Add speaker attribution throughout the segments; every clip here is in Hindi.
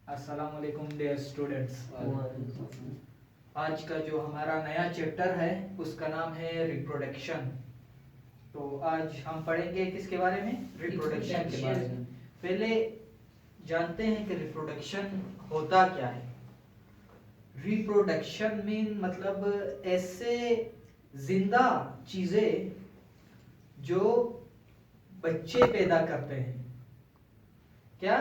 Speaker 1: अस्सलाम वालेकुम डियर स्टूडेंट्स। आज का जो हमारा नया चैप्टर है उसका नाम है रिप्रोडक्शन। तो आज हम पढ़ेंगे किसके बारे में? रिप्रोडक्शन के बारे में। पहले जानते हैं कि रिप्रोडक्शन होता क्या है। रिप्रोडक्शन मीन मतलब ऐसे जिंदा चीजें जो बच्चे पैदा करते हैं। क्या?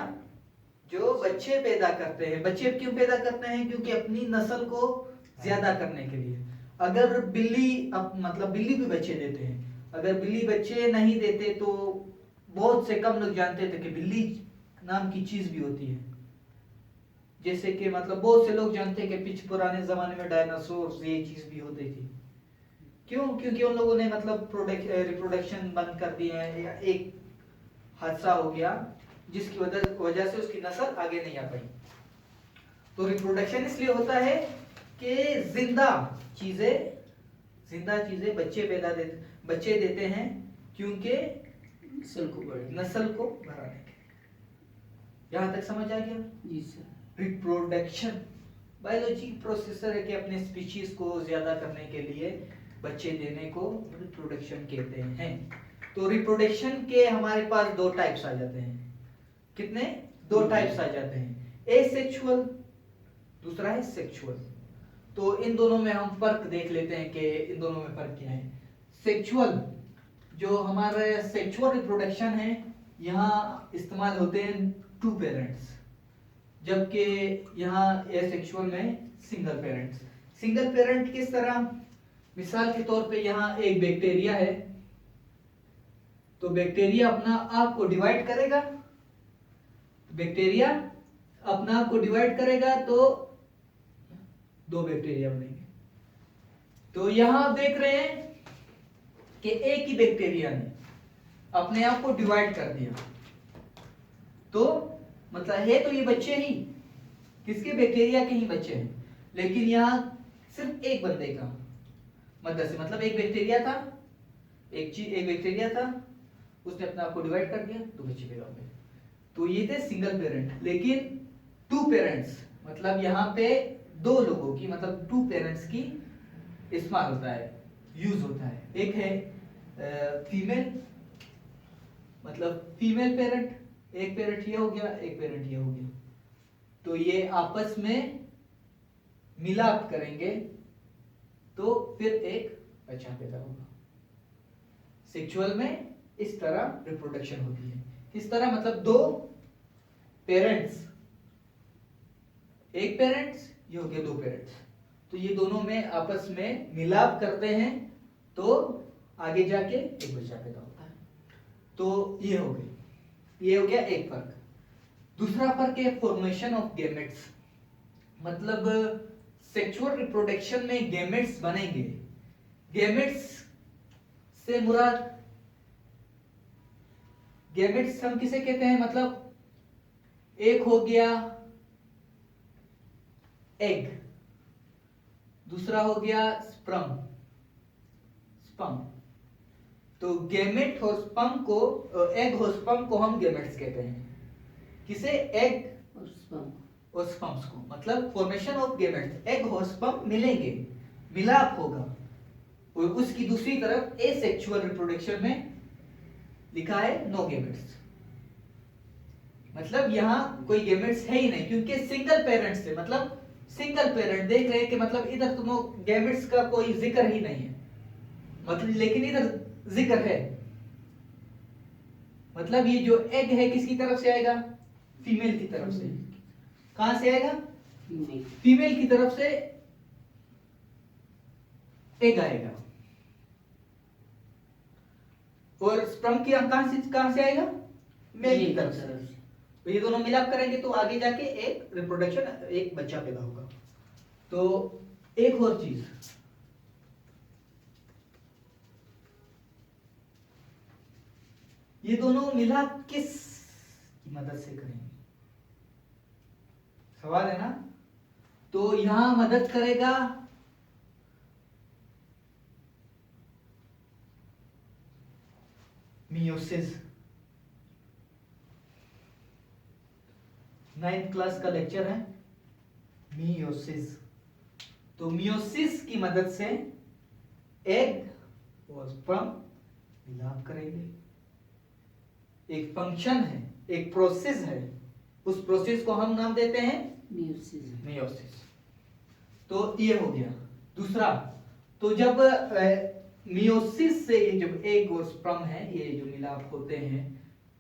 Speaker 1: जो बच्चे पैदा करते हैं। बच्चे क्यों पैदा करते हैं? क्योंकि अपनी नस्ल को ज्यादा करने के लिए। अगर बिल्ली मतलब बिल्ली भी बच्चे देते हैं। अगर बिल्ली बच्चे नहीं देते तो बहुत से कम लोग जानते थे कि बिल्ली नाम की चीज भी होती है। जैसे कि मतलब बहुत से लोग जानते हैं कि पुराने जमाने में डायनासोर ये चीज भी होती थी। क्यों? क्योंकि उन लोगों ने मतलब रिप्रोडक्शन बंद कर दिया है या एक हादसा हो गया जिसकी वजह से उसकी नस्ल आगे नहीं आ पाई। तो रिप्रोडक्शन इसलिए होता है कि जिंदा चीजें बच्चे देते हैं क्योंकि नस्ल को बढ़ाने के लिए। यहां तक समझ आ गया?
Speaker 2: जी सर।
Speaker 1: रिप्रोडक्शन बायोलॉजी प्रोसेसर है कि अपने स्पीशीज को ज्यादा करने के लिए बच्चे देने को रिप्रोडक्शन कहते हैं। तो रिप्रोडक्शन के हमारे पास दो टाइप्स आ जाते हैं। कितने? दो टाइप्स आ जाते हैं। एसेक्सुअल, दूसरा है सेक्सुअल। तो इन दोनों में हम फर्क देख लेते हैं कि इन दोनों में फर्क क्या है। सेक्सुअल, जो हमारे सेक्सुअल रिप्रोडक्शन है, यहाँ इस्तेमाल होते हैं टू पेरेंट्स, जबकि यहाँ एसेक्सुअल में सिंगल पेरेंट्स। सिंगल पेरेंट किस तरह? मिसाल के तौर पे यहाँ एक बैक्टीरिया है, तो बैक्टीरिया अपना आप को डिवाइड करेगा। बैक्टीरिया अपना आप को डिवाइड करेगा तो दो बैक्टीरिया बनेंगे। तो यहां आप देख रहे हैं कि एक ही बैक्टीरिया ने अपने आप को डिवाइड कर दिया। तो मतलब है तो ये बच्चे ही किसके? बैक्टीरिया के ही बच्चे हैं। लेकिन यहां सिर्फ एक बंदे का मदद से, मतलब एक बैक्टीरिया था, एक बैक्टीरिया था, उसने अपने आप को डिवाइड कर दिया, दो बच्चे पैदा हो गए। तो ये थे सिंगल पेरेंट। लेकिन टू पेरेंट्स मतलब यहाँ पे दो लोगों की, मतलब टू पेरेंट्स की इस्तेमाल होता है, यूज होता है। एक है फीमेल, मतलब फीमेल पेरेंट, एक पेरेंट ये हो गया, एक पेरेंट ये हो गया। तो ये आपस में मिलाप करेंगे तो फिर एक बच्चा पैदा होगा। सेक्सुअल में इस तरह रिप्रोडक्शन होती है। किस तरह? मतलब दो पेरेंट्स, एक पेरेंट्स, ये हो गया दो पेरेंट्स, तो ये दोनों में आपस में मिलाप करते हैं तो आगे जाके एक बच्चा पैदा होता है। तो ये हो गया एक फर्क। दूसरा फर्क है फॉर्मेशन ऑफ गैमेट्स। मतलब सेक्सुअल रिप्रोडक्शन में गैमेट्स बनेंगे। गैमेट्स से मुराद, गैमेट्स हम किसे कहते हैं? मतलब एक हो गया एग, दूसरा हो गया स्पर्म। तो गैमेट और स्पर्म को, एग और स्पर्म को हम गैमेट्स कहते हैं। किसे? एग और स्पर्म्स को। मतलब फॉर्मेशन ऑफ गैमेट्स, एग और स्पर्म मिलेंगे, मिलाप होगा। और उसकी दूसरी तरफ एसेक्सुअल रिप्रोडक्शन में लिखा है नो गैमेट्स, मतलब यहां कोई गैमेट्स है ही नहीं, क्योंकि सिंगल पेरेंट से, मतलब सिंगल पेरेंट देख रहे हैं कि मतलब इधर तो गैमेट्स का कोई जिक्र ही नहीं है, मतलब लेकिन इधर जिक्र है। मतलब ये जो एग है किसकी तरफ से आएगा? फीमेल की तरफ से। कहां से आएगा? फीमेल की तरफ से एग आएगा। और स्पर्म की कहां से आएगा? मेल की तरफ से। तो ये दोनों मिलाप करेंगे तो आगे जाके एक रिप्रोडक्शन, एक बच्चा पैदा होगा। तो एक और चीज, ये दोनों मिलाप किस की मदद से करेंगे? सवाल है ना। तो यहां मदद करेगा मियोसिस। 9th क्लास का लेक्चर है मियोसिस। तो मियोसिस की मदद से एग और स्पर्म मिलाप करेंगे। एक फंक्शन है, एक प्रोसेस है, उस प्रोसेस को हम नाम देते हैं मियोसिस। तो ये हो गया। दूसरा, तो जब मियोसिस से जब एग और स्पर्म है ये जो मिलाप होते हैं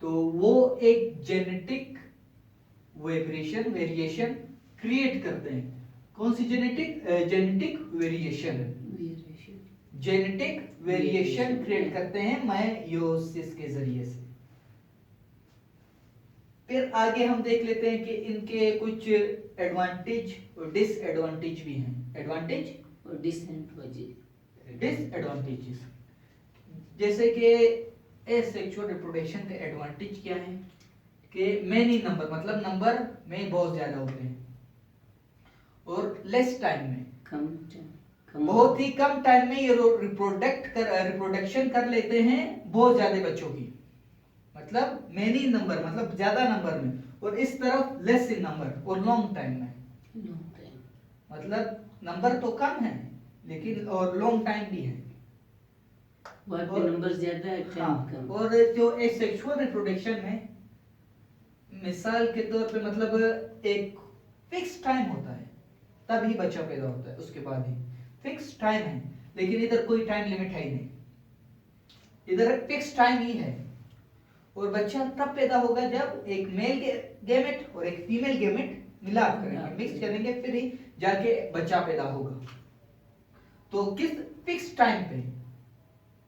Speaker 1: तो वो एक जेनेटिक वेरिएशन क्रिएट करते हैं। कौन सी जेनेटिक वेरिएशन क्रिएट करते हैं मियोसिस के जरिए से। फिर आगे हम देख लेते हैं कि इनके कुछ एडवांटेज और डिसएडवांटेज भी हैं। एडवांटेज
Speaker 2: और
Speaker 1: डिसएडवांटेजेस, जैसे कि एसेक्सुअल रिप्रोडक्शन का एडवांटेज क्या है कि मेनी नंबर, मतलब नंबर में बहुत ज्यादा होते हैं और लेस टाइम में, बहुत ही कम टाइम में ये रिप्रोडक्शन कर लेते हैं बहुत ज्यादा बच्चों की, मतलब मेनी नंबर मतलब ज्यादा नंबर में, और इस तरफ लेस इन नंबर और लॉन्ग टाइम में। मतलब नंबर तो कम है लेकिन और लॉन्ग टाइम भी है,
Speaker 2: और नंबर ज्यादा है, टाइम कम।
Speaker 1: और जो एसेक्सुअल रिप्रोडक्शन में मिसाल के तौर पे मतलब एक फिक्स टाइम होता है तभी बच्चा पैदा होता है, उसके बाद ही फिक्स टाइम है। लेकिन इधर कोई टाइम लिमिट है ही नहीं, इधर फिक्स टाइम ही है और बच्चा तब पैदा होगा जब एक मेल गेमेट और एक फीमेल गेमेट मिलाप करेंगे, मिक्स करेंगे, फिर ही जाके बच्चा पैदा होगा। तो किस फिक्स टाइम पे,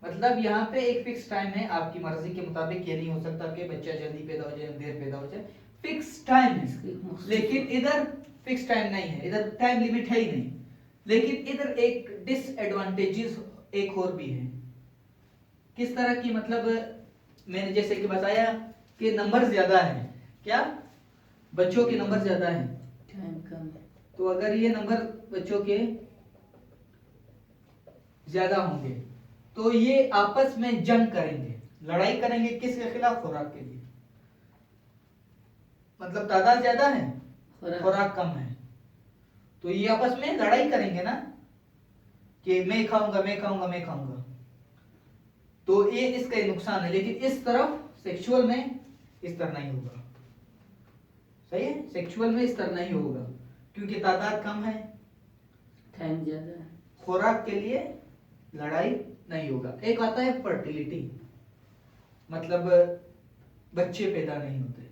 Speaker 1: मतलब यहाँ पे एक फिक्स टाइम है, आपकी मर्जी के मुताबिक ये नहीं हो सकता कि बच्चा जल्दी पैदा हो जाए देर पैदा हो जाए, फिक्स टाइम है। लेकिन इधर फिक्स टाइम नहीं है, इधर टाइम लिमिट है ही नहीं। लेकिन इधर एक डिसएडवांटेजेस एक और भी है। किस तरह की, मतलब मैंने जैसे कि बताया कि नंबर ज्यादा है, क्या बच्चों के नंबर ज्यादा है,
Speaker 2: टाइम कम है।
Speaker 1: तो अगर ये नंबर बच्चों के ज्यादा होंगे तो ये आपस में जंग करेंगे, लड़ाई करेंगे, किसके खिलाफ? खुराक के लिए। मतलब तादाद ज्यादा है, खुराक कम है, तो ये आपस में लड़ाई करेंगे ना कि मैं खाऊंगा मैं खाऊंगा मैं खाऊंगा, तो ये इसका नुकसान है। लेकिन इस तरफ सेक्सुअल में इस तरह नहीं होगा, सही है, सेक्सुअल में इस तरह नहीं होगा क्योंकि तादाद कम है,
Speaker 2: टाइम ज्यादा है,
Speaker 1: खुराक के लिए लड़ाई नहीं होगा। एक आता है फर्टिलिटी, मतलब बच्चे पैदा नहीं होते,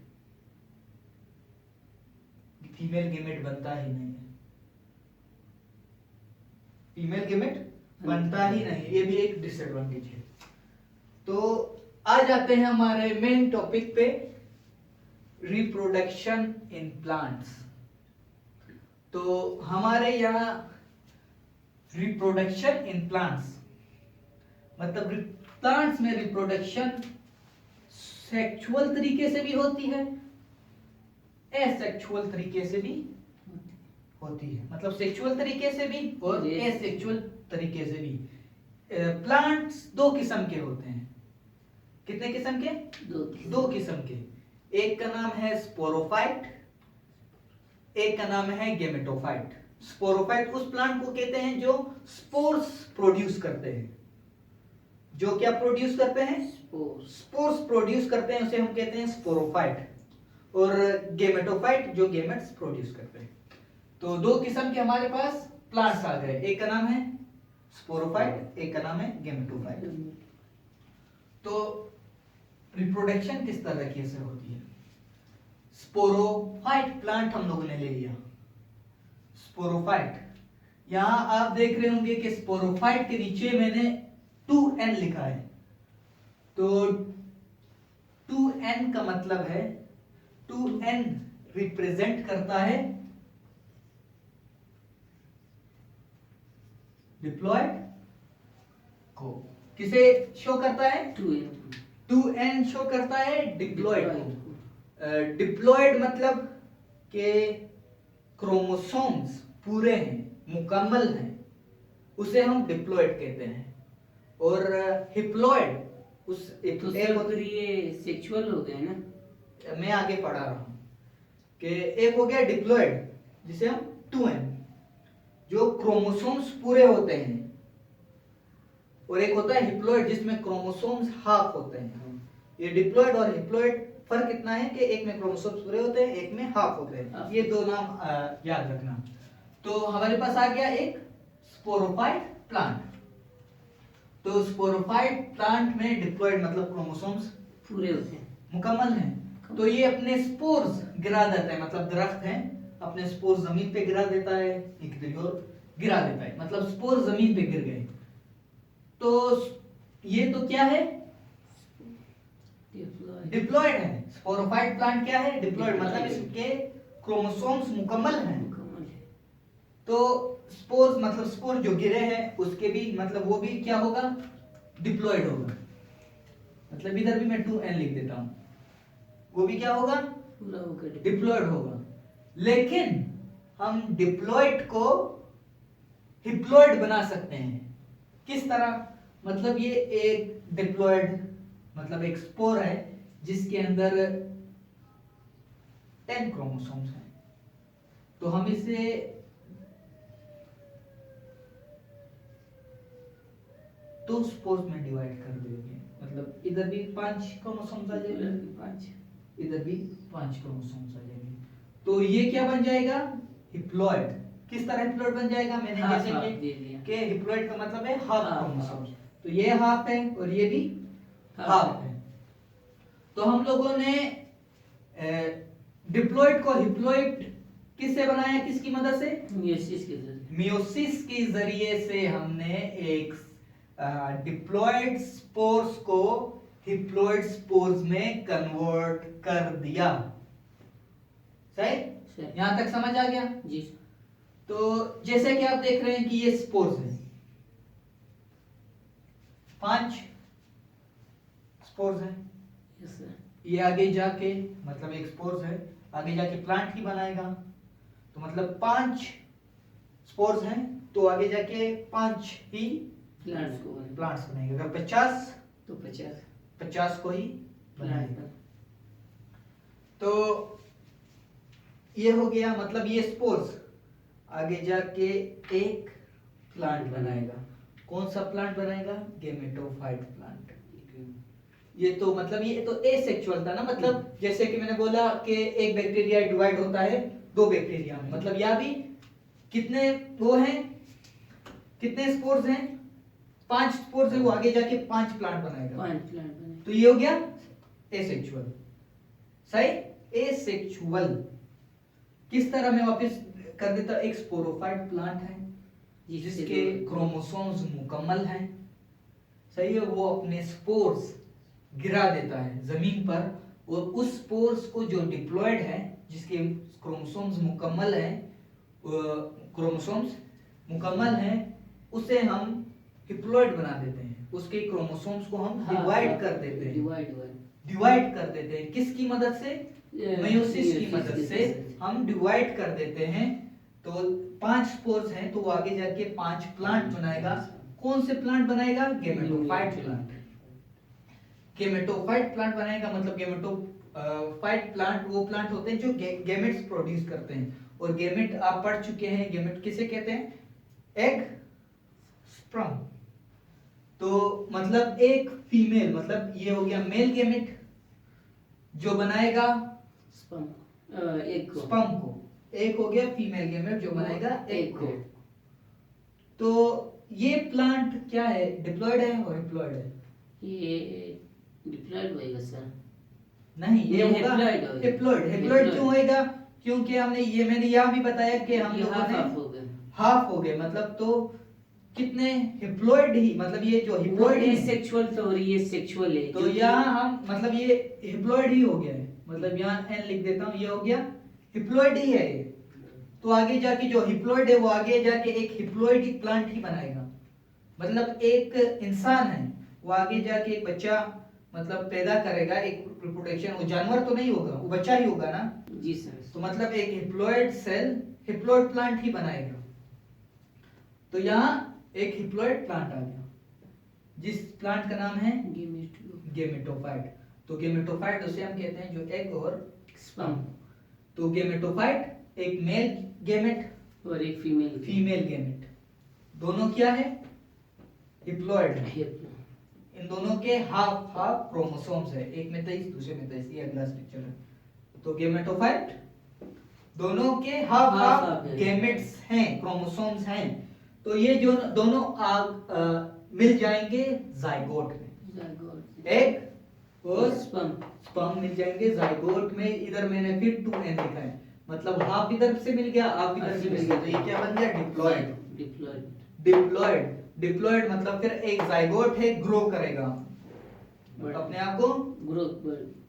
Speaker 1: फीमेल गेमेट बनता ही नहीं है, फीमेल गेमेट बनता ही नहीं, ये भी एक डिसएडवांटेज है। तो आ जाते हैं हमारे मेन टॉपिक पे, रिप्रोडक्शन इन प्लांट्स। तो हमारे यहाँ रिप्रोडक्शन इन प्लांट्स मतलब प्लांट्स में रिप्रोडक्शन सेक्सुअल तरीके से भी होती है, एसेक्सुअल तरीके से भी होती है, मतलब सेक्सुअल तरीके से भी और एसेक्सुअल तरीके से भी। प्लांट्स दो किस्म के होते हैं, कितने किस्म के? दो किस्म के। एक का नाम है स्पोरोफाइट, एक का नाम है गेमेटोफाइट। स्पोरोफाइट उस प्लांट को कहते हैं जो स्पोर्स प्रोड्यूस करते हैं, जो क्या प्रोड्यूस करते हैं? स्पोर्स प्रोड्यूस करते हैं, उसे हम कहते हैं स्पोरोफाइट। और गेमेटोफाइट जो गेमेट्स प्रोड्यूस करते हैं। तो दो किस्म के हमारे पास प्लांट्स आ गए, एक का नाम है स्पोरोफाइट, एक का नाम है गेमेटोफाइट। तो रिप्रोडक्शन किस तरीके से होती है? स्पोरोफाइट प्लांट हम लोगों ने ले लिया, स्पोरोफाइट। यहां आप देख रहे होंगे कि स्पोरोफाइट के नीचे मैंने 2n लिखा है, तो 2n का मतलब है 2n रिप्रेजेंट करता है डिप्लॉयड को। किसे शो करता है? 2n शो करता है डिप्लॉयड को। डिप्लॉयड मतलब के क्रोमोसोम्स पूरे हैं, मुकम्मल हैं, उसे हम डिप्लॉयड कहते हैं। और हिप्लॉयड उस
Speaker 2: तो ये सेक्सुअल हो गए ना,
Speaker 1: मैं आगे पढ़ा रहा हूं कि एक हो गया डिप्लॉयड जिसे हम 2n, जो क्रोमोसोम्स पूरे होते हैं, और एक होता है हिप्लॉयड जिसमें क्रोमोसोम्स हाफ होते हैं। ये डिप्लॉयड और हिप्लॉयड फर्क इतना है कि एक में क्रोमोसोम्स पूरे होते हैं, एक में हाफ होते हैं। ये दो नाम याद रखना। तो हमारे पास आ गया एक स्पोरोफाइट प्लांट। तो स्पोरोफाइट प्लांट में डिप्लॉयड मतलब क्रोमोसोम्स
Speaker 2: पूरे होते हैं,
Speaker 1: मुकम्मल हैं। तो ये अपने स्पोर्स गिरा देता है, मतलब दरख्त है अपने स्पोर्स जमीन पे गिरा देता है, एक तरह और गिरा देता है, मतलब स्पोर्स जमीन पे गिर गए। तो ये तो क्या है, डिप्लॉयड है। स्पोरोफाइट प्लांट क्या है, डिप्लॉयड, मतलब इसके क्रोमोसोम्स मुकम्मल हैं। तो स्पोर्स मतलब स्पोर जो गिरे हैं उसके भी मतलब वो भी क्या होगा, डिप्लॉयड होगा। मतलब इधर भी मैं 2n लिख देता हूं, वो भी क्या होगा,
Speaker 2: पूरा होगा,
Speaker 1: डिप्लॉयड होगा। लेकिन हम डिप्लॉयड को हिप्लॉयड बना सकते हैं। किस तरह, मतलब ये एक डिप्लॉयड मतलब एक स्पोर है जिसके अंदर 10 क्रोमोसोम्स हैं। तो हम इसे 2 स्पोर्स में डिवाइड कर देंगे, मतलब इधर भी 5 क्रोमोसोम्स आ जाएंगे, 5, इधर भी 5 क्रोमोसोम्स आ जाएंगे। तो ये क्या बन जाएगा, हिप्लॉयड। किस तरह हिप्लॉयड बन जाएगा, मैंने जैसे कि हिप्लॉयड का मतलब है हाफ क्रोमोसोम्स। तो ये हाफ है और ये भी हाफ है। तो हम लोगों ने डिप्लॉयड को हिप्लॉयड किससे बनाया, किसकी मदद से, मियोसिस के जरिए से हमने एक डिप्लॉयड स्पोर्स को हिप्लॉयड स्पोर्स में कन्वर्ट कर दिया। सही, यहां तक समझ आ गया
Speaker 2: जी।
Speaker 1: तो जैसे कि आप देख रहे हैं कि ये स्पोर्स है, 5 स्पोर्स है। ये आगे जाके मतलब एक स्पोर्स है, आगे जाके प्लांट ही बनाएगा। तो मतलब 5 स्पोर्स हैं तो आगे जाके 5 ही प्लांट्स बनेंगे। अगर 50
Speaker 2: तो
Speaker 1: 50 को ही बनाएगा। तो ये हो गया, मतलब ये स्पोर्स आगे जाके एक प्लांट बनाएगा। कौन सा प्लांट बनाएगा, गेमेटोफाइट प्लांट। ये तो मतलब ये तो एसेक्सुअल था ना, मतलब जैसे कि मैंने बोला कि एक बैक्टीरिया डिवाइड होता है 2 बैक्टीरिया में, मतलब यहाँ भी कितने वो हैं, कितने स्पोर्स हैं, 5 स्पोर्स है, वो आगे जाके 5 प्लांट बनाएगा। तो ये हो गया एसेक्सुअल। सही, एसेक्सुअल। किस तरह मैं वापस कर देता, एक स्पोरोफाइट प्लांट है जिसके क्रोमोसोम्स मुकम्मल हैं। सही है, वो अपने स्पोर्स गिरा देता है जमीन पर, और उस स्पोर्स को जो डिप्लॉयड है जिसके क्रोमोसोम्स मुकम्मल हैं, क्रोमोसोम्स मुकम्मल हैं, उसे हम हिप्लॉयड बना देते हैं। उसके क्रोमोसोम्स को हम डिवाइड कर देते हैं, डिवाइड कर देते हैं। किसकी मदद से, मेयोसिस की मदद से हम डिवाइड कर देते हैं। तो 5 स्पोर्स हैं तो वो आगे जाके 5 प्लांट बनाएगा। कौन से प्लांट बनाएगा, गेमेटोफाइट प्लांट। गेमेटोफाइट प्लांट बनाएगा, मतलब गेमेटोफाइट प्लांट वो प्लांट होते हैं जो गेमेट्स प्रोड्यूस करते हैं। और गेमेट आप पढ़ चुके हैं, गेमेट किसे कहते हैं, एग, स्पर्म। तो मतलब एक फीमेल, मतलब ये हो गया मेल गेमेट जो बनाएगा स्पर्म को, एक हो गया फीमेल गेमेट जो बनाएगा एग को। तो ये प्लांट क्या है, डिप्लॉयड है और हिप्लॉयड है।
Speaker 2: ये डिप्लॉयड होएगा सर,
Speaker 1: नहीं ये होगा हिप्लॉयड। हिप्लॉयड क्यों होएगा, क्योंकि हमने ये मैंने यहाँ भी बताया कि हम लोगों ने हाफ हो गए, मतलब तो कितने हिप्लॉयड ही, मतलब ये जो हिप्लॉयड है
Speaker 2: सेक्सुअल, तो और ये सेक्सुअल है,
Speaker 1: तो यहाँ हम मतलब ये हिप्लॉयड ही हो गया है, मतलब यहाँ n लिख देता हूँ, ये हो गया हिप्लॉयड ही है ये। तो आगे जाके जो हिप्लॉयड है वो आगे जाके एक हिप्लॉयड प्लांट ही बनाएगा। मतलब एक इंसान है वो आगे जाके एक बच्चा मतलब पैदा करेगा, एक रिप्रोडक्शन, वो जानवर तो नहीं होगा, वो बच्चा ही होगा ना
Speaker 2: जी सर।
Speaker 1: तो मतलब एक हिप्लॉयड सेल हिप्लॉयड प्लांट ही बनाएगा। तो यहाँ एक हिप्लॉयड प्लांट आ गया जिस प्लांट का नाम है गेमेटोफाइट। तो गेमेटोफाइट उसे हम कहते हैं जो एग और स्पर्म तो गेमेटोफाइट एक मेल गेमेट
Speaker 2: और एक फीमेल
Speaker 1: फीमेल गेमेट, दोनों क्या है? डिप्लॉयड है। इन दोनों के हाफ हाफ क्रोमोसोम्स है, एक में 23 दूसरे में 23, ये अगला स्ट्रक्चर है। तो गेमेटोफाइट दोनों के हाफ हाफ गेमेट्स हैं, क्रोमोसोम्स हैं। तो ये जो दोनों मिल जाएंगे जाइगोट में, एक और स्पर्म मिल जाएंगे जाइगोट में। इधर मैंने फिर 2n लिखा है, मतलब हाफ इधर से मिल गया, हाफ इधर से मिल गया, तो ये क्या बन गया? डिप्लॉयड। डिप्लॉयड डिप्लॉयड मतलब फिर एक जाइगोट है, ग्रो करेगा, अपने आप को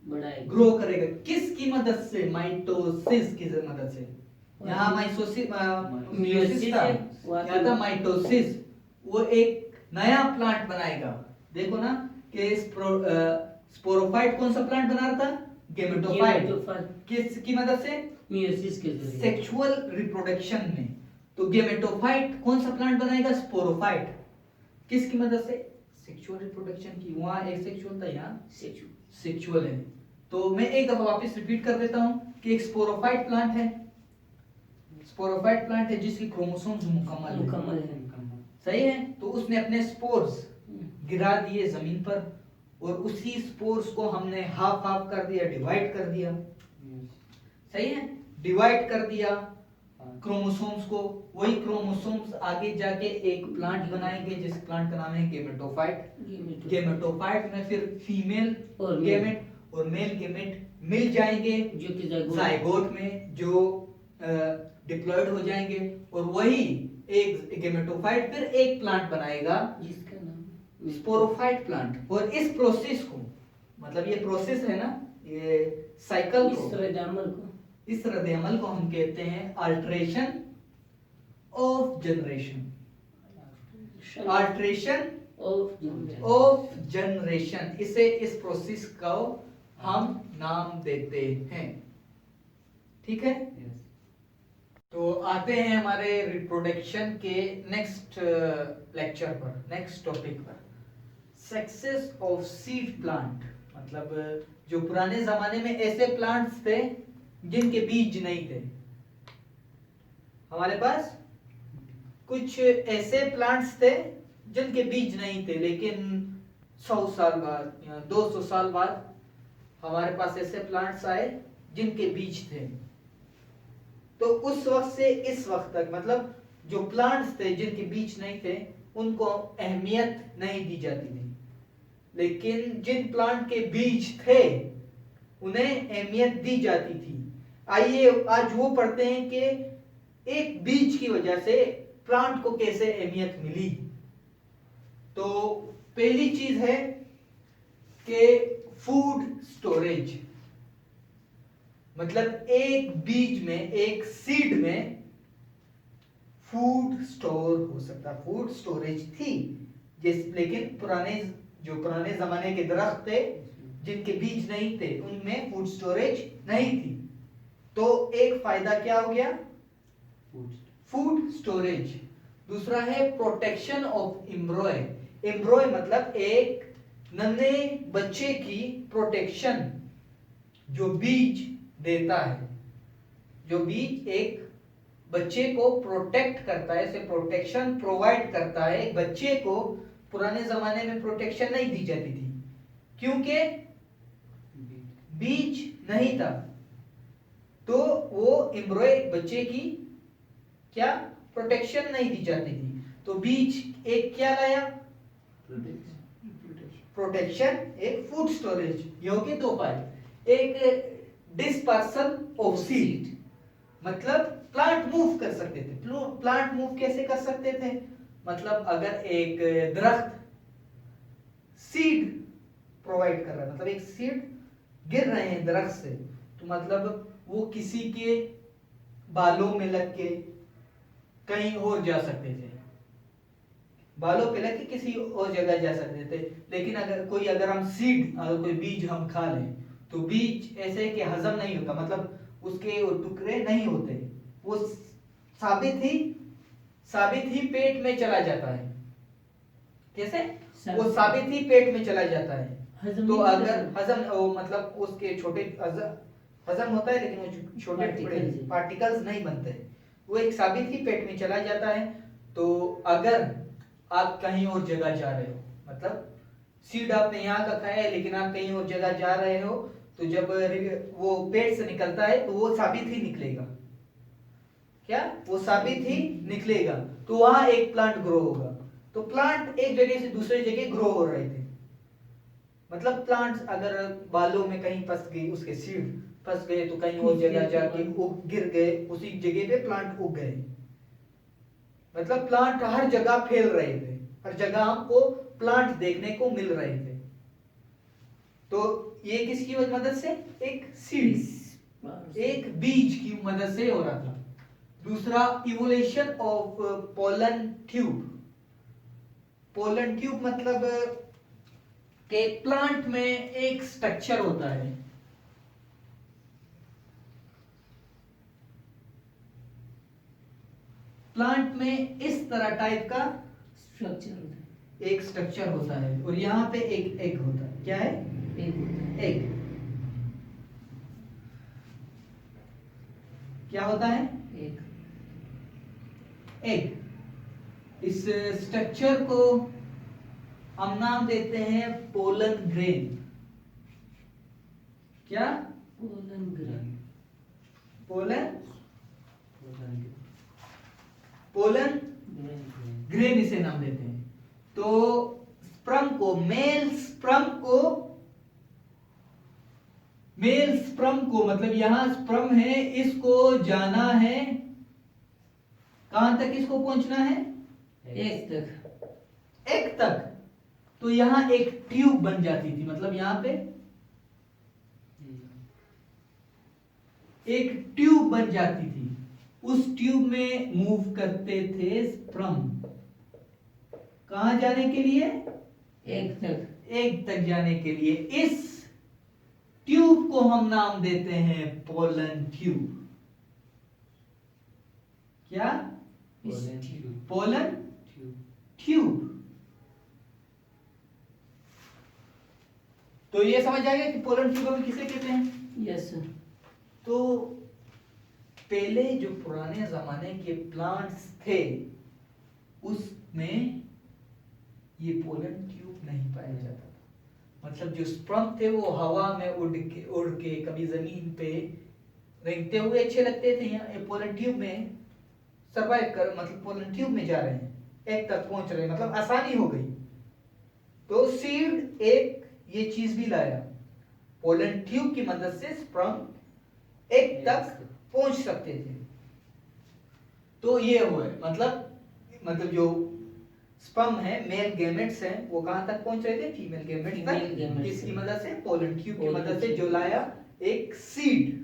Speaker 2: बढ़ाएगा,
Speaker 1: ग्रो करेगा। किसकी मदद से? माइटोसिस की मदद से। यहाँ माइटोसिस मियोसिस था, यहाँ था माइटोसिस। वो एक नया प्लांट बनाएगा। देखो ना कि स्पोरोफाइट कौन सा प्लांट बना रहा था? गेमेटोफाइट। किसकी मदद से?
Speaker 2: मियोसिस के जरिए,
Speaker 1: सेक्सुअल रिप्रोडक्शन में। तो गेमेटोफाइट कौन सा प्लांट बनाएगा? स्पोरोफाइट। किसकी मदद से? सेक्सुअल रिप्रोडक्शन की। वहां एक सेक्सुअल था, यहाँ सेक्सुअल है। तो मैं एक दफा वापस रिपीट कर देता हूं कि एक स्पोरोफाइट प्लांट है, स्पोरोफाइट प्लांट है जिसकी क्रोमोसोम्स मुकम्मल है। सही है। तो उसने अपने स्पोर्स गिरा दिए जमीन पर, और उसी स्पोर्स को हमने हाफ हाफ कर दिया, डिवाइड कर दिया। सही है, डिवाइड कर दिया क्रोमोसोम्स को। वही क्रोमोसोम्स आगे जाके एक प्लांट बनाएंगे, जिस प्लांट का नाम है गेमेटोफाइट। गेमेटोफाइट में फिर फीमेल गेमेट और मेल गेमेट मिल जाएंगे
Speaker 2: जो कि
Speaker 1: जाइगोट में, जो डिप्लॉयड हो जाएंगे, और वही एक गेमेटोफाइट फिर एक प्लांट बनाएगा
Speaker 2: जिसका नाम
Speaker 1: स्पोरोफाइट प्लांट। और इस प्रोसेस को, मतलब ये प्रोसेस है ना, ये साइकिल को, इस रद्द अमल को हम कहते हैं alteration of generation. Alteration of generation, इसे इस प्रोसेस को हम नाम देते हैं। ठीक है। तो आते हैं हमारे रिप्रोडक्शन के नेक्स्ट लेक्चर पर, नेक्स्ट टॉपिक पर, सक्सेस ऑफ सीड प्लांट। मतलब जो पुराने जमाने में ऐसे प्लांट्स थे जिनके बीज नहीं थे। हमारे पास कुछ ऐसे प्लांट्स थे जिनके बीज नहीं थे, लेकिन 100 साल बाद या 200 साल बाद हमारे पास ऐसे प्लांट्स आए जिनके बीज थे। तो उस वक्त से इस वक्त तक, मतलब जो प्लांट्स थे जिनके बीज नहीं थे उनको अहमियत नहीं दी जाती थी, लेकिन जिन प्लांट के बीज थे उन्हें अहमियत दी जाती थी। आइए आज वो पढ़ते हैं कि एक बीज की वजह से प्लांट को कैसे अहमियत मिली। तो पहली चीज है कि फूड स्टोरेज, मतलब एक बीज में, एक सीड में फूड स्टोर हो सकता, फूड स्टोरेज थी। लेकिन पुराने जमाने के दरख्त थे जिनके बीज नहीं थे, उनमें फूड स्टोरेज नहीं थी। तो एक फायदा क्या हो गया? Food storage. दूसरा है प्रोटेक्शन ऑफ एम्ब्रॉय। एम्ब्रॉय मतलब एक नन्हे बच्चे की प्रोटेक्शन, जो बीज देता है, जो बीज एक बच्चे को प्रोटेक्ट करता है, इसे प्रोटेक्शन प्रोवाइड करता है। एक बच्चे को पुराने जमाने में प्रोटेक्शन नहीं दी जाती थी क्योंकि बीज नहीं था। तो वो एम्ब्रॉय बच्चे की क्या प्रोटेक्शन नहीं दी जाती थी। तो बीज एक क्या लाया? प्रोटेक्शन, एक फूड स्टोरेज। योग्य दो पार्ट। एक डिस्पर्सन ऑफ सीड, मतलब प्लांट मूव कर सकते थे। प्लांट मूव कैसे कर सकते थे? मतलब अगर एक दरख्त सीड प्रोवाइड कर रहा है, मतलब एक सीड गिर रहे हैं दरख्त से, तो मतलब वो किसी के बालों में लग के कहीं और जा सकते थे, बालों पे लग के किसी और जगह जा सकते थे। लेकिन अगर हम सीड, अगर कोई बीज हम खा लें, तो बीज ऐसे कि हजम नहीं होता, मतलब उसके टुकड़े नहीं होते, वो साबित ही पेट में चला जाता है। कैसे? वो साबित ही पेट में चला जाता है। तो अगर हजम मतलब उसके छोटे हजम होता है लेकिन वो छोटे टुकड़े
Speaker 2: Particles।
Speaker 1: पार्टिकल्स नहीं बनते, वो एक साबित ही पेट में चला जाता है। तो अगर आप कहीं और जगह जा रहे हो, मतलब सीड आपने यहाँ का खाया है लेकिन आप कहीं और जगह जा रहे हो, तो जब वो पेट से निकलता है तो वो साबित ही निकलेगा। क्या वो साबित ही निकलेगा। तो वहां एक प्लांट ग्रो होगा। तो प्लांट एक जगह से दूसरे जगह ग्रो हो रहे थे। मतलब प्लांट्स अगर बालों में कहीं फंस गई, उसके सीड फंस गए तो कहीं और जगह जाके उग गिर गए, उसी जगह पे प्लांट उग गए। मतलब प्लांट हर जगह फैल रहे थे, हर जगह हमको प्लांट देखने को मिल रहे थे। तो ये किसकी मदद से? एक सीड, एक बीज की मदद से हो रहा था। दूसरा, evolution of pollen tube. Pollen tube मतलब कि प्लांट में एक स्ट्रक्चर होता है, प्लांट में इस तरह टाइप का
Speaker 2: स्ट्रक्चर होता है,
Speaker 1: एक स्ट्रक्चर होता है और यहाँ पे एक एग होता है। क्या है?
Speaker 2: एक होता है।
Speaker 1: एग। क्या होता है?
Speaker 2: एक
Speaker 1: एग। इस स्ट्रक्चर को हम नाम देते हैं पोलन ग्रेन। क्या?
Speaker 2: Pollen grain.
Speaker 1: Pollen pollen grain इसे नाम देते हैं। तो स्पर्म को, मेल स्पर्म को मतलब यहां स्पर्म है, इसको जाना है कहां तक? इसको पहुंचना है
Speaker 2: एक तक।
Speaker 1: एग तक। तो यहां एक ट्यूब बन जाती थी, मतलब यहां पे एक ट्यूब बन जाती थी। उस ट्यूब में मूव करते थे स्पर्म। कहां जाने के लिए?
Speaker 2: एक तक।
Speaker 1: एग तक जाने के लिए। इस ट्यूब को हम नाम देते हैं पोलन ट्यूब। क्या? Pollen tube. तो ये समझ आ गया कि पोलन ट्यूब हम किसे कहते हैं?
Speaker 2: Yes sir.
Speaker 1: तो पहले जो पुराने जमाने के प्लांट्स थे उसमें ये पोलन ट्यूब नहीं पाया जाता था। मतलब जो स्पर्म थे वो हवा में उड़ के कभी जमीन पे रेंगते हुए अच्छे लगते थे। यहाँ पोलन ट्यूब में सर्वाइव कर, मतलब पोलन ट्यूब में जा रहे हैं, एक तक पहुंच रहे हैं, मतलब आसानी हो गई। तो सीड एक ये चीज भी लाया, पोलन ट्यूब की मदद से स्पर्म एक तक पहुंच सकते थे। तो ये हुआ, मतलब जो स्पर्म है, मेल गैमेट्स हैं, वो कहां तक पहुंच रहे थे? फीमेल गैमेट्स तक। किसकी मदद से? पोलन ट्यूब की मदद से, जो लाया एक सीड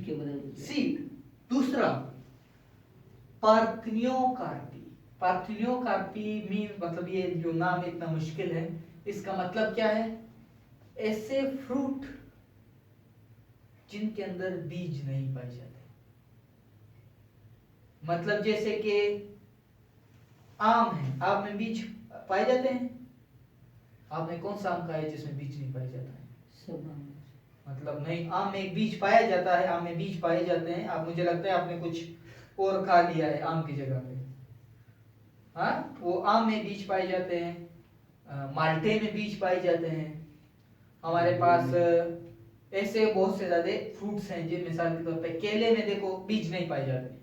Speaker 2: के बदल
Speaker 1: सीड। दूसरा, पार्थिनियोकार्पी। पार्थिनियोकार्पी मीन, मतलब ये जो नाम इतना मुश्किल है, इसका मतलब क्या है? ऐसे फ्रूट जिनके अंदर बीज नहीं पाए जाते। मतलब जैसे कि आम है, आम में बीज पाए जाते हैं। आपने कौन सा आम खाया है जिसमें बीज नहीं पाया जाता है?
Speaker 2: सब
Speaker 1: मतलब नहीं, आम में एक बीज पाया जाता है, आम में बीज पाए जाते हैं। आप, मुझे लगता है आपने कुछ और खा लिया है आम की जगह पे। हाँ, वो आम में बीज पाए जाते हैं, माल्टे में बीज पाए जाते हैं। हमारे पास ऐसे बहुत से ज्यादा फ्रूट्स हैं जिन, मिसाल के तौर पे केले में देखो बीज नहीं पाए जाते।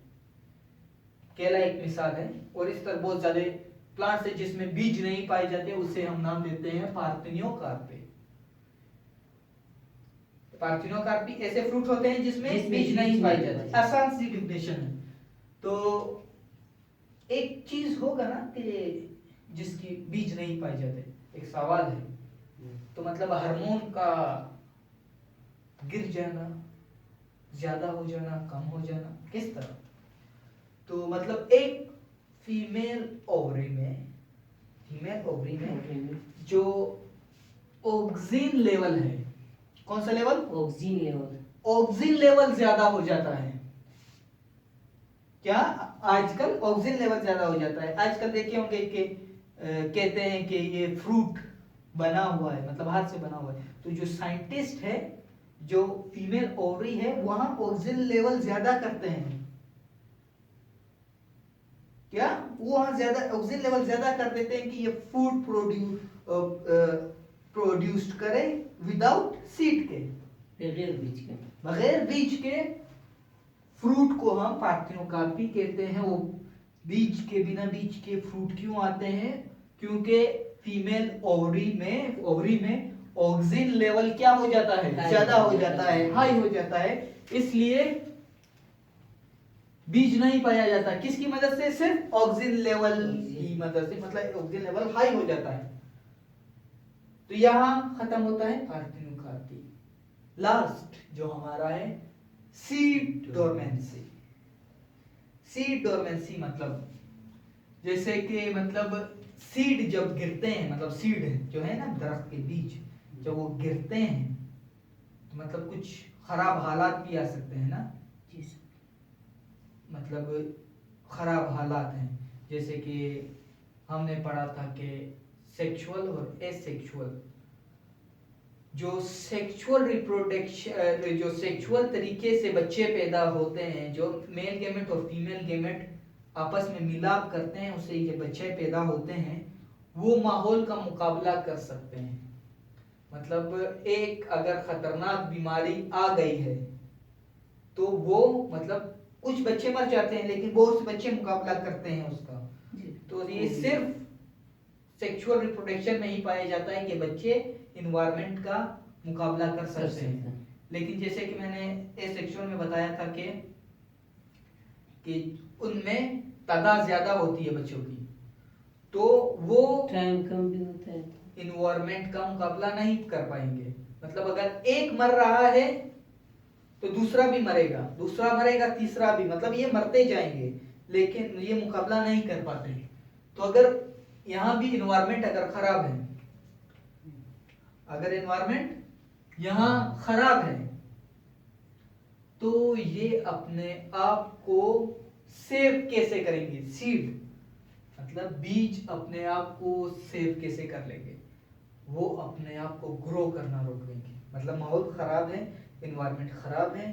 Speaker 1: केला एक मिसाल है। और इस तरह बहुत ज्यादा प्लांट्स है जिसमें बीज नहीं पाए जाते, उसे हम नाम देते हैं पार्थिनियोकार्पी। पार्थिनियोकार्पी ऐसे फ्रूट होते हैं जिसमें बीज नहीं पाए जाते। आसान सी डिफिनेशन है। तो एक चीज होगा ना कि जिसकी बीज नहीं पाए जाते, एक सवाल है। तो मतलब हार्मोन का गिर जाना, ज्यादा हो जाना, कम हो जाना, किस तरह? तो मतलब एक फीमेल ओवरी में जो ऑक्सीन लेवल है, कौन सा लेवल? ऑक्सीन लेवल ज्यादा हो जाता है। क्या? आजकल ऑक्सीजन लेवल ज्यादा हो जाता है। आजकल देखे होंगे कि कहते हैं कि ये फ्रूट बना हुआ है, मतलब हाथ से बना हुआ है। तो जो साइंटिस्ट है जो फीमेल ओवरी है वहां ऑक्सीजन लेवल ज्यादा करते हैं। क्या वो वहां ज्यादा ऑक्सीजन लेवल ज्यादा कर देते हैं कि ये फूड प्रोड्यूस्ड करे विदाउट सीड के,
Speaker 2: बगैर बीज के।
Speaker 1: बगैर बीज के फ्रूट को हम पार्थिनोकार्पी कहते हैं। वो बीज के, बिना बीज के फ्रूट क्यों आते हैं? क्योंकि फीमेल ओवरी में ऑक्सीजन लेवल क्या हो जाता है? ज्यादा हो जाता है, हाई हो जाता है, इसलिए बीज नहीं पाया जाता। किसकी मदद से? सिर्फ ऑक्सीजन लेवल की मदद से, मतलब ऑक्सीजन लेवल हाई हो जाता है। तो यहां खत्म होता है पार्थिनोकार्पी। लास्ट जो हमारा है सीड डोरमेंसी। सीड डोरमेंसी मतलब जैसे कि मतलब सीड जब गिरते हैं, मतलब सीड जो है ना दरख्त के बीज, जब वो गिरते हैं तो मतलब कुछ खराब हालात भी आ सकते हैं ना।
Speaker 2: जी
Speaker 1: मतलब खराब हालात हैं, जैसे कि हमने पढ़ा था कि सेक्सुअल और एसेक्सुअल, जो सेक्सुअल रिप्रोडक्शन, जो सेक्सुअल तरीके से बच्चे पैदा होते हैं, जो मेल गेमेट और फीमेल गेमेट आपस में मिलाप करते हैं, उससे ये बच्चे पैदा होते हैं, वो माहौल का मुकाबला कर सकते हैं। मतलब एक अगर खतरनाक बीमारी आ गई है तो वो मतलब कुछ बच्चे मर जाते हैं, लेकिन बहुत से बच्चे मुकाबला करते हैं उसका। तो ये सिर्फ सेक्सुअल रिप्रोडक्शन में ही पाया जाता है कि बच्चे इन्वायरमेंट का मुकाबला कर सकते हैं। लेकिन जैसे कि मैंने एसेक्सुअल में बताया था कि उनमें तादाद ज्यादा होती है बच्चों की, तो वो
Speaker 2: टाइम कम भी होता है,
Speaker 1: इन्वायरमेंट का मुकाबला नहीं कर पाएंगे। मतलब अगर एक मर रहा है तो दूसरा भी मरेगा, दूसरा मरेगा, तीसरा भी, मतलब ये मरते जाएंगे, लेकिन ये मुकाबला नहीं कर पाते। तो अगर यहाँ भी इन्वायरमेंट अगर खराब है, अगर इन्वायरमेंट यहाँ खराब है, तो ये अपने आप को सेव कैसे करेंगे? सीड मतलब बीज अपने आप को सेव कैसे कर लेंगे? वो अपने आप को ग्रो करना रोक देंगे। मतलब माहौल खराब है, इन्वायरमेंट खराब है,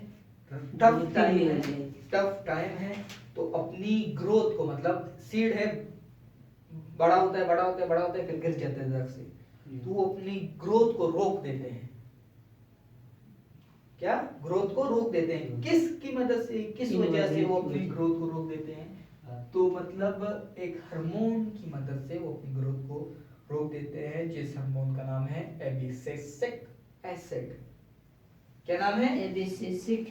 Speaker 1: टफ टाइम है, तो अपनी ग्रोथ को, मतलब सीड है, बड़ा होता है, बड़ा होता है, बड़ा होता है, फिर गिर जाता है दरख्त से, तो वो अपनी ग्रोथ को रोक देते हैं। क्या? ग्रोथ को रोक देते हैं। किसकी मदद से, किस वजह से वो अपनी ग्रोथ को रोक देते हैं? तो मतलब एक हार्मोन की मदद से वो अपनी ग्रोथ को रोक देते हैं, जिस हार्मोन का नाम है एबिसिसिक एसिड। क्या नाम है?
Speaker 2: एबिसिसिक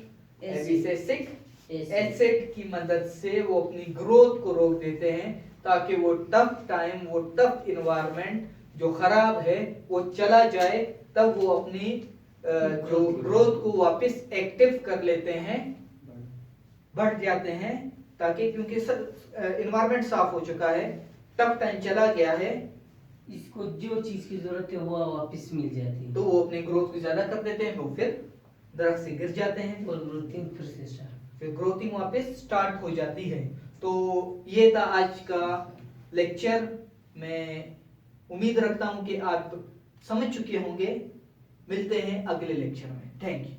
Speaker 1: एसिड की मदद से वो अपनी ग्रोथ को रोक देते हैं, ताकि वो टफ टाइम, वो टफ इन्वायरमेंट जो खराब है वो चला जाए, तब वो अपनी जो ग्रोथ को वापस एक्टिव कर लेते हैं, बढ़ जाते हैं, ताकि क्योंकि इन्वायरमेंट साफ हो चुका है, टफ टाइम चला गया है,
Speaker 2: इसको जो चीज की जरूरत है वो वापस मिल जाती है,
Speaker 1: तो वो अपनी ग्रोथ को ज्यादा कर देते हैं, तो फिर दरख्त से गिर जाते हैं
Speaker 2: और ग्रोथिंग फिर
Speaker 1: ग्रोथिंग वापस स्टार्ट हो जाती है। तो ये था आज का लेक्चर। मैं उम्मीद रखता हूं कि आप समझ चुके होंगे। मिलते हैं अगले लेक्चर में। Thank you.